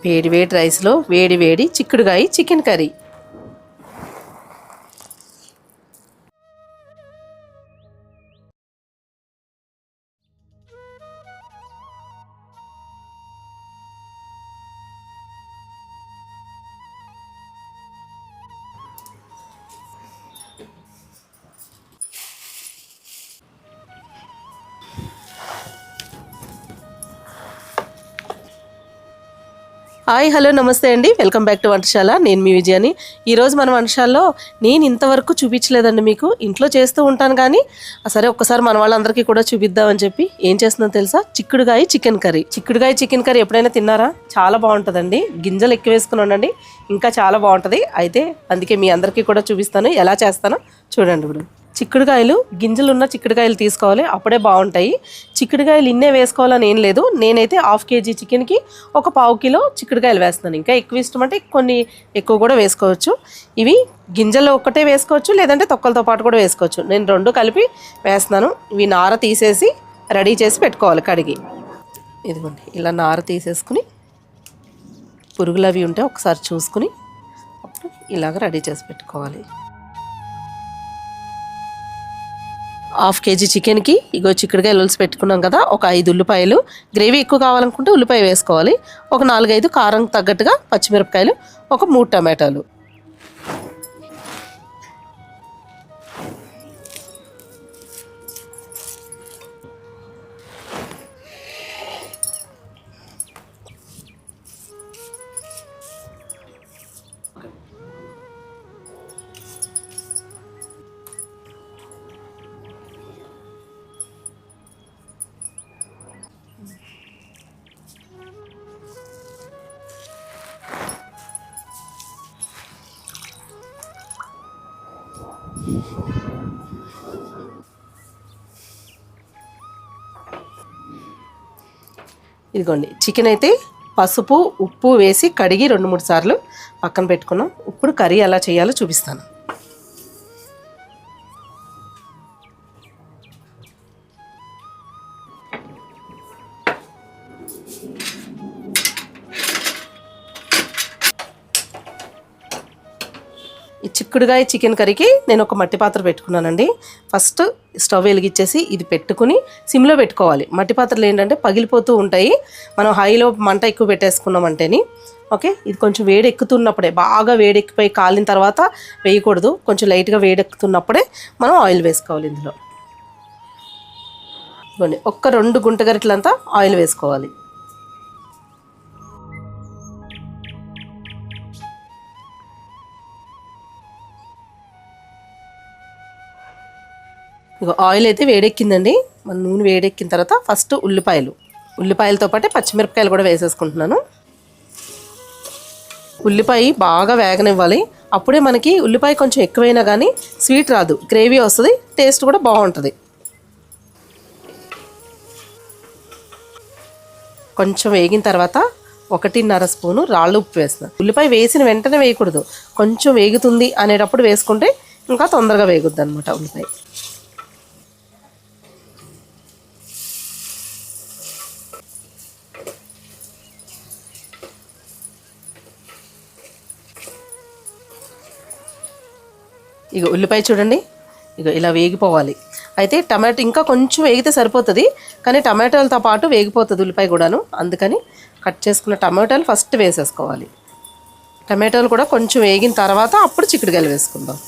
వేడి వేడి రైస్లో వేడి వేడి చిక్కుడుగాయ చికెన్ కర్రీ. హాయ్ హలో నమస్తే అండి, వెల్కమ్ బ్యాక్ టు వంటశాల. నేను మీ విజయాని. ఈరోజు మన వంటశాలలో నేను ఇంతవరకు చూపించలేదండి మీకు. ఇంట్లో చేస్తూ ఉంటాను కానీ సరే ఒక్కసారి మన వాళ్ళందరికీ కూడా చూపిద్దామని చెప్పి ఏం చేస్తుందో తెలుసా? చిక్కుడుగాయ చికెన్ కర్రీ. చిక్కుడుగాయ చికెన్ కర్రీ ఎప్పుడైనా తిన్నారా? చాలా బాగుంటుందండి. గింజలు ఎక్కువ వేసుకుని ఉండండి, ఇంకా చాలా బాగుంటుంది. అయితే అందుకే మీ అందరికీ కూడా చూపిస్తాను, ఎలా చేస్తానో చూడండి. ఇప్పుడు చిక్కుడుకాయలు గింజలు ఉన్న చిక్కుడుకాయలు తీసుకోవాలి, అప్పుడే బాగుంటాయి. చిక్కుడుకాయలు ఇన్నే వేసుకోవాలని ఏం లేదు. నేనైతే 1/2 kg చికెన్కి ఒక 1/4 kg చిక్కుడుకాయలు వేస్తున్నాను. ఇంకా ఎక్కువ ఇష్టం అంటే కొన్ని ఎక్కువ కూడా వేసుకోవచ్చు. ఇవి గింజలు ఒక్కటే వేసుకోవచ్చు, లేదంటే తొక్కలతో పాటు కూడా వేసుకోవచ్చు. నేను రెండు కలిపి వేస్తున్నాను. ఇవి నార తీసేసి రెడీ చేసి పెట్టుకోవాలి కడిగి. ఇదిగోండి, ఇలా నార తీసేసుకుని పురుగులు అవి ఉంటే ఒకసారి చూసుకుని అప్పుడు ఇలాగ రెడీ చేసి పెట్టుకోవాలి. 1/2 kg చికెన్కి ఇగో చిక్కుడుకాయలు ఒలిసి పెట్టుకున్నాం కదా, ఒక 5 ఉల్లిపాయలు. గ్రేవీ ఎక్కువ కావాలనుకుంటే ఉల్లిపాయ వేసుకోవాలి. ఒక 4-5 కారం తగ్గట్టుగా పచ్చిమిరపకాయలు, ఒక 3 టమాటాలు. ఇదిగోండి, చికెన్ అయితే పసుపు ఉప్పు వేసి కడిగి 2-3 సార్లు పక్కన పెట్టుకున్నాం. ఇప్పుడు కర్రీ ఎలా చేయాలో చూపిస్తాను. ఈ చిక్కుడుగాయ చికెన్ కర్రీకి నేను ఒక మట్టి పాత్ర పెట్టుకున్నానండి. ఫస్ట్ స్టవ్ వెలిగించేసి ఇది పెట్టుకుని సిమ్లో పెట్టుకోవాలి. మట్టి పాత్రలు ఏంటంటే పగిలిపోతూ ఉంటాయి. మనం హైలో మంట ఎక్కువ పెట్టేసుకున్నామంటేని ఓకే. ఇది కొంచెం వేడెక్కుతున్నప్పుడే, బాగా వేడెక్కిపోయి కాలిన తర్వాత వేయకూడదు. కొంచెం లైట్గా వేడెక్కుతున్నప్పుడే మనం ఆయిల్ వేసుకోవాలి. ఇందులో ఒక్క 2 గుంట గరిటెలంతా ఆయిల్ వేసుకోవాలి. ఇక ఆయిల్ అయితే వేడెక్కిందండి. మన నూనె వేడెక్కిన తర్వాత ఫస్ట్ ఉల్లిపాయలతో పాటు పచ్చిమిరపకాయలు కూడా వేసేసుకుంటున్నాను. ఉల్లిపాయ బాగా వేగనివ్వాలి. అప్పుడే మనకి ఉల్లిపాయ కొంచెం ఎక్కువైనా కానీ స్వీట్ రాదు, గ్రేవీ వస్తుంది, టేస్ట్ కూడా బాగుంటుంది. కొంచెం వేగిన తర్వాత 1.5 స్పూను రాళ్ళ ఉప్పు వేస్తున్నాను. ఉల్లిపాయ వేసిన వెంటనే వేయకూడదు, కొంచెం వేగుతుంది అనేటప్పుడు వేసుకుంటే ఇంకా తొందరగా వేగుద్ది అనమాట ఉల్లిపాయ. ఇక ఉల్లిపాయ చూడండి, ఇక ఇలా వేగిపోవాలి. అయితే టమాటో ఇంకా కొంచెం వేగితే సరిపోతుంది, కానీ టమాటోలతో పాటు వేగిపోతుంది ఉల్లిపాయ కూడాను. అందుకని కట్ చేసుకున్న టమాటోలు ఫస్ట్ వేసేసుకోవాలి. టమాటోలు కూడా కొంచెం వేగిన తర్వాత అప్పుడు చిక్కుడుకాయలు వేసుకుందాం.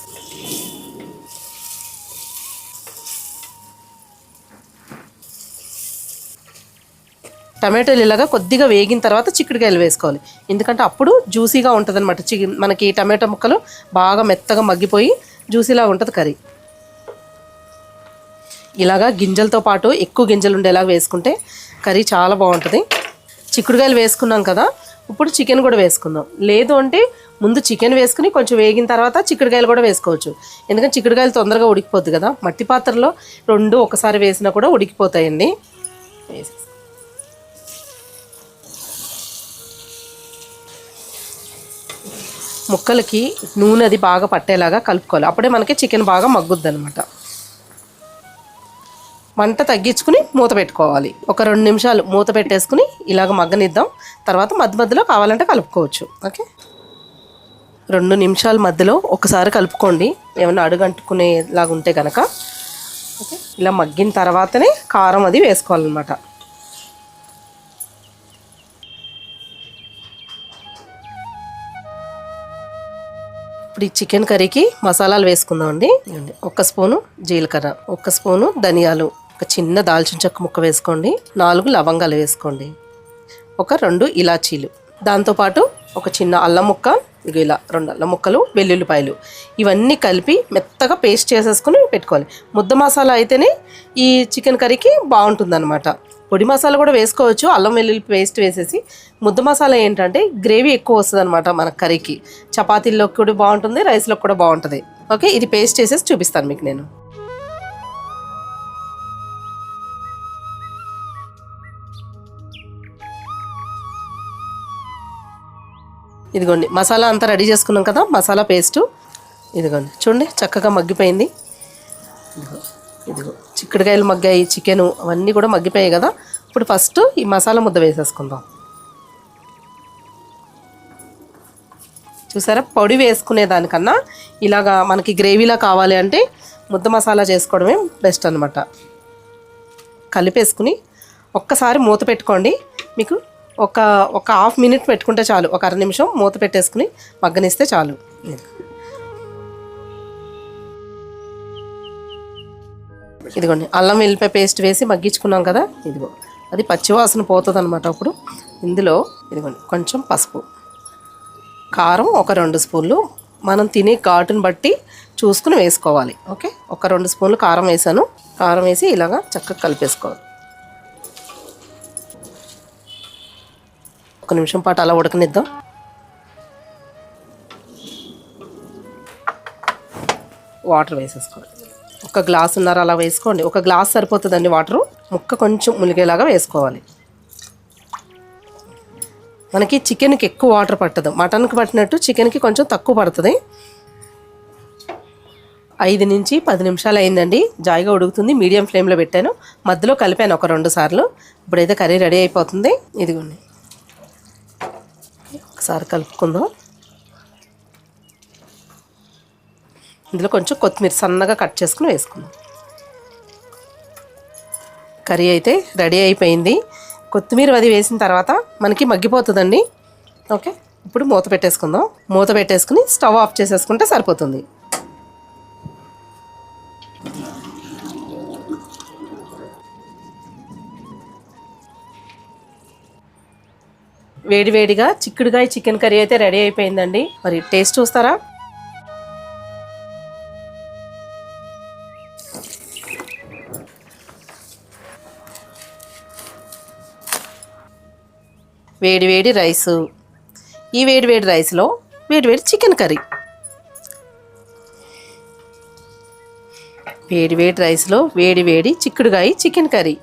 టమాటోలు ఇలాగా కొద్దిగా వేగిన తర్వాత చిక్కుడుకాయలు వేసుకోవాలి. ఎందుకంటే అప్పుడు జ్యూసీగా ఉంటుంది అనమాట. మనకి టమాటో ముక్కలు బాగా మెత్తగా మగ్గిపోయి జ్యూసీలా ఉంటుంది కర్రీ. ఇలాగా గింజలతో పాటు ఎక్కువ గింజలు ఉండేలాగా వేసుకుంటే కర్రీ చాలా బాగుంటుంది. చిక్కుడుకాయలు వేసుకున్నాం కదా, ఇప్పుడు చికెన్ కూడా వేసుకుందాం. లేదు అంటే ముందు చికెన్ వేసుకుని కొంచెం వేగిన తర్వాత చిక్కుడుకాయలు కూడా వేసుకోవచ్చు. ఎందుకంటే చిక్కుడుకాయలు తొందరగా ఉడికిపోద్ది కదా. మట్టి పాత్రలో 2 ఒకసారి వేసినా కూడా ఉడికిపోతాయండి. ముక్కలకి నూనె అది బాగా పట్టేలాగా కలుపుకోవాలి. అప్పుడే మనకి చికెన్ బాగా మగ్గుద్ది అనమాట. మంట తగ్గించుకుని మూత పెట్టుకోవాలి. ఒక 2 నిమిషాలు మూత పెట్టేసుకుని ఇలాగ మగ్గనిద్దాం. తర్వాత మధ్య మధ్యలో కావాలంటే కలుపుకోవచ్చు. ఓకే, 2 నిమిషాల మధ్యలో ఒకసారి కలుపుకోండి, ఏమైనా అడుగంటుకునేలాగా ఉంటే కనుక. ఓకే, ఇలా మగ్గిన తర్వాతనే కారం అది వేసుకోవాలన్నమాట. ఇప్పుడు ఈ చికెన్ కర్రీకి మసాలాలు వేసుకుందామండి. 1 స్పూను జీలకర్ర, 1 స్పూను ధనియాలు, ఒక చిన్న దాల్చిన చెక్క ముక్క వేసుకోండి, 4 లవంగాలు వేసుకోండి, ఒక 2 ఇలాచీలు, దాంతోపాటు ఒక చిన్న అల్లం ముక్క, ఇలా 2 అల్లం ముక్కలు, వెల్లుల్లిపాయలు, ఇవన్నీ కలిపి మెత్తగా పేస్ట్ చేసేసుకుని పెట్టుకోవాలి. ముద్ద మసాలా అయితేనే ఈ చికెన్ కర్రీకి బాగుంటుందన్నమాట. పొడి మసాలా కూడా వేసుకోవచ్చు, అల్లం వెల్లుల్లి పేస్ట్ వేసేసి. ముద్ద మసాలా ఏంటంటే గ్రేవీ ఎక్కువ వస్తుంది అనమాట మన కర్రీకి. చపాతీల్లోకి కూడా బాగుంటుంది, రైస్లోకి కూడా బాగుంటుంది. ఓకే, ఇది పేస్ట్ చేసేసి చూపిస్తాను మీకు నేను. ఇదిగోండి మసాలా అంతా రెడీ చేసుకున్నాం కదా, మసాలా పేస్టు. ఇదిగోండి చూడండి చక్కగా మగ్గిపోయింది. ఇదిగో చిక్కుడుకాయలు మగ్గాయి, చికెను అవన్నీ కూడా మగ్గిపోయాయి కదా. ఇప్పుడు ఫస్ట్ ఈ మసాలా ముద్ద వేసేసుకుందాం. చూసారా, పొడి వేసుకునే దానికన్నా ఇలాగా మనకి గ్రేవీలా కావాలి అంటే ముద్ద మసాలా చేసుకోవడమే బెస్ట్ అనమాట. కలిపేసుకుని ఒక్కసారి మూత పెట్టుకోండి. మీకు ఒక హాఫ్ మినిట్ పెట్టుకుంటే చాలు, ఒక 1/2 నిమిషం మూత పెట్టేసుకుని మగ్గనిస్తే చాలు. ఇదిగోండి అల్లం వెల్లిపాయ పేస్ట్ వేసి మగ్గించుకున్నాం కదా, ఇదిగో అది పచ్చివాసన పోతుంది అనమాట. అప్పుడు ఇందులో ఇదిగోండి కొంచెం పసుపు, కారం ఒక 2 స్పూన్లు, మనం తినే ఘాటుని బట్టి చూసుకుని వేసుకోవాలి. ఓకే, ఒక 2 స్పూన్లు కారం వేసాను. కారం వేసి ఇలాగా చక్కగా కలిపేసుకోవాలి. 1 నిమిషం పాటు అలా ఉడకనిద్దాం. వాటర్ వేసేసుకోవాలి. 1 గ్లాసున్నర అలా వేసుకోండి, 1 గ్లాస్ సరిపోతుందండి వాటరు. ముక్క కొంచెం ములిగేలాగా వేసుకోవాలి. మనకి చికెన్కి ఎక్కువ వాటర్ పట్టదు, మటన్కి పట్టినట్టు చికెన్కి కొంచెం తక్కువ పడుతుంది. 5 నుంచి 10 నిమిషాలు అయిందండి, జాయిగా ఉడుకుతుంది. మీడియం ఫ్లేమ్లో పెట్టాను, మధ్యలో కలిపాను ఒక 2 సార్లు. ఇప్పుడైతే కర్రీ రెడీ అయిపోతుంది. ఇదిగోండి ఒకసారి కలుపుకుందాం. ఇందులో కొంచెం కొత్తిమీర సన్నగా కట్ చేసుకుని వేసుకుందాం. కర్రీ అయితే రెడీ అయిపోయింది. కొత్తిమీర అది వేసిన తర్వాత మనకి మగ్గిపోతుందండి. ఓకే, ఇప్పుడు మూత పెట్టేసుకుందాం. మూత పెట్టేసుకుని స్టవ్ ఆఫ్ చేసేసుకుంటే సరిపోతుంది. వేడివేడిగా చిక్కుడుకాయ చికెన్ కర్రీ అయితే రెడీ అయిపోయిందండి. మరి టేస్ట్ చూస్తారా? వేడివేడి రైసు, ఈ వేడివేడి రైస్లో వేడివేడి చికెన్ కర్రీ, వేడివేడి రైస్లో వేడివేడి చిక్కుడుకాయ చికెన్ కర్రీ.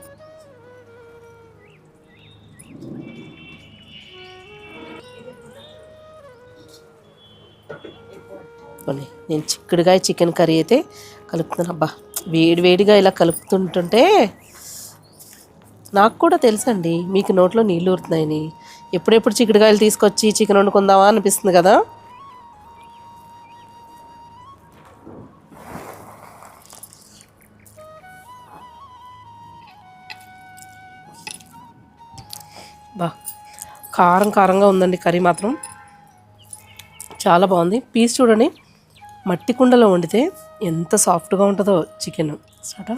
నేను చిక్కుడుకాయ చికెన్ కర్రీ అయితే కలుపుతున్నాను. అబ్బా, వేడివేడిగా ఇలా కలుపుతుంటుంటే నాకు కూడా తెలుసండి మీకు నోట్లో నీళ్ళు ఊరుతున్నాయని. ఎప్పుడెప్పుడు చిక్కుడుకాయలు తీసుకొచ్చి చికెన్ వండుకుందామా అనిపిస్తుంది కదా. బా, కారం కారంగా ఉందండి కర్రీ మాత్రం, చాలా బాగుంది. పీస్ చూడండి, మట్టి కుండలో వండితే ఎంత సాఫ్ట్గా ఉంటుందో చికెన్ సట.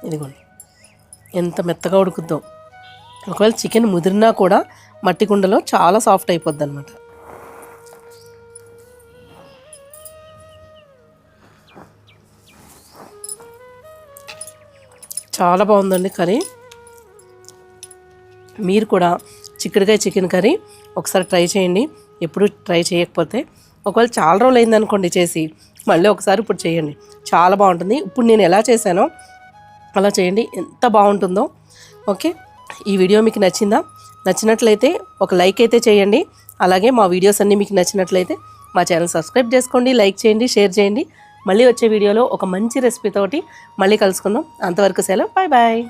ఇదిగోండి ఎంత మెత్తగా ఉడుకుద్దో. ఒకవేళ చికెన్ ముదిరినా కూడా మట్టి కుండలో చాలా సాఫ్ట్ అయిపోద్ది అనమాట. చాలా బాగుందండి కర్రీ. మీరు కూడా చిక్కుడుకాయ చికెన్ కర్రీ ఒకసారి ట్రై చేయండి. ఎప్పుడు ట్రై చేయకపోతే, ఒకవేళ చాలా రోజులు అయిందనుకోండి చేసి, మళ్ళీ ఒకసారి ఇప్పుడు చేయండి, చాలా బాగుంటుంది. ఇప్పుడు నేను ఎలా చేశానో అలా చేయండి, ఎంత బాగుంటుందో. ఓకే, ఈ వీడియో మీకు నచ్చిందా? నచ్చినట్లయితే ఒక లైక్ అయితే చేయండి. అలాగే మా వీడియోస్ అన్నీ మీకు నచ్చినట్లయితే మా ఛానల్ సబ్స్క్రైబ్ చేసుకోండి, లైక్ చేయండి, షేర్ చేయండి. మళ్ళీ వచ్చే వీడియోలో ఒక మంచి రెసిపీ తోటి మళ్ళీ కలుసుకుందాం. అంతవరకు సెలవు. Bye bye.